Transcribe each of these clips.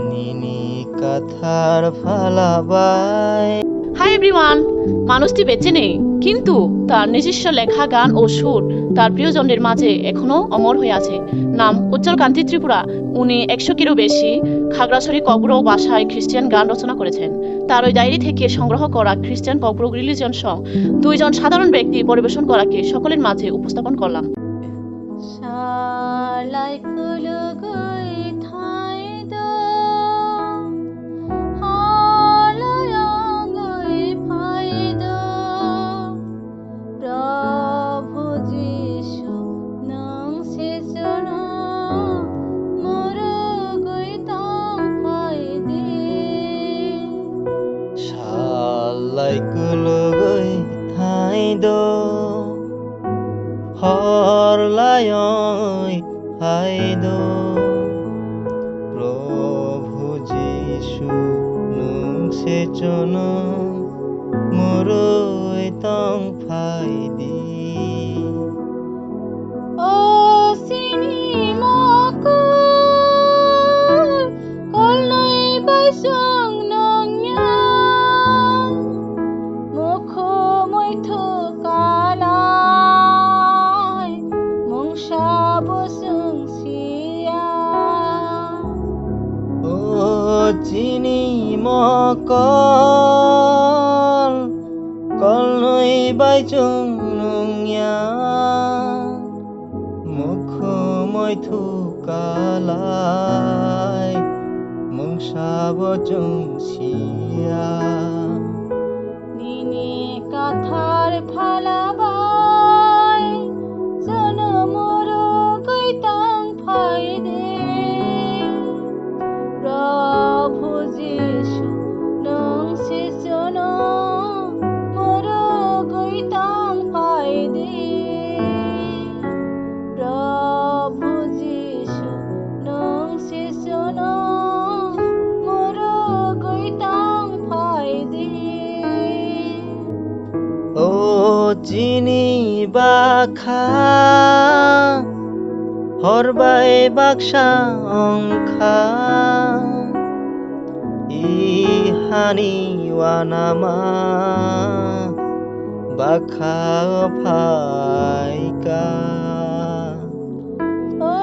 নিনি Qatar ফালাবাই। Hi everyone. মানুষটি বেঁচে নেই, কিন্তু তার নিজস্ব লেখা গান ও সুর তার প্রিয়জনদের মাঝে এখনো অমর হয়ে আছে। নাম উজ্জ্বল কান্তি ত্রিপুরা। উনি 100-কেরও বেশি খাগড়াছড়ি কব্র ভাষায় খ্রিস্টান গান রচনা করেছেন। তার ওই ডায়েরি থেকে সংগ্রহ করা খ্রিস্টান কব্র রিলিজিয়ন সং 2জন সাধারণ ব্যক্তি পরিবেশন করাকে সকলের মাঝে উপস্থাপন করলাম। লাইকুলগৈ থাইদ হরলায়ই হাইদ প্রভু যিশু নুং সেচন মরৈ তং ফাইদি। ও সিনি মকো কলনৈ বাইসং নংয়া মুখো মৈথো কালাই মংসা বসং সিয়া। ও চিনি মকল কলনৈ বাইচং নংয়া মুখ মৈথু কালাই মংসা বচং সিয়া। নিনি কাথার ফালাবাই জনমর গৈতাং ফাইদে। প্রভু যিশু নং সেচন মর গৈতাং ফাইদে। প্রভু যিশু নং সেচন মর গৈতাং ফাইদে। ও চিনি বাখা হরবাই বাক্সা অংখা ইহানি ওয়ানামা বাখা ফাইকা। ও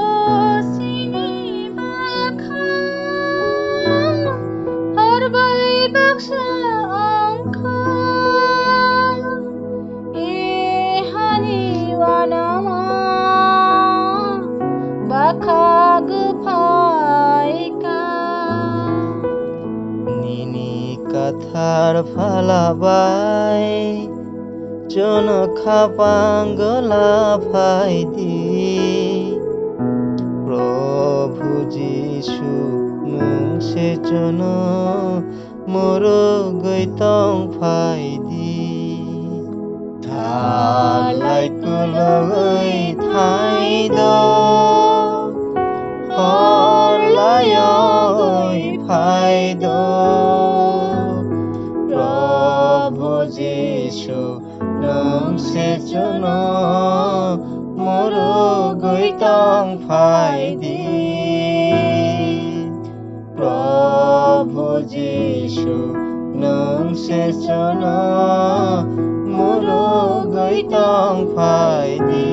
সিনি বাখা হরবাই বাক্সা অংখা ইহানি ওয়ানামা বাখা গফাইকা। নিনি কাথার ফালাবাই চন খাপাঙ্গলা ফাইদি। প্রভু যিশু নুং সেচন মোর গৈতং ফাইদি। থালাইকুলগৈ থাইদ হরলায়ই ফাইদ প্রভু যিশু নং সেচন মোর গৈতং ফাইদি। প্রভু যিশু নং সেচন মোর গৈতং ফাইদি।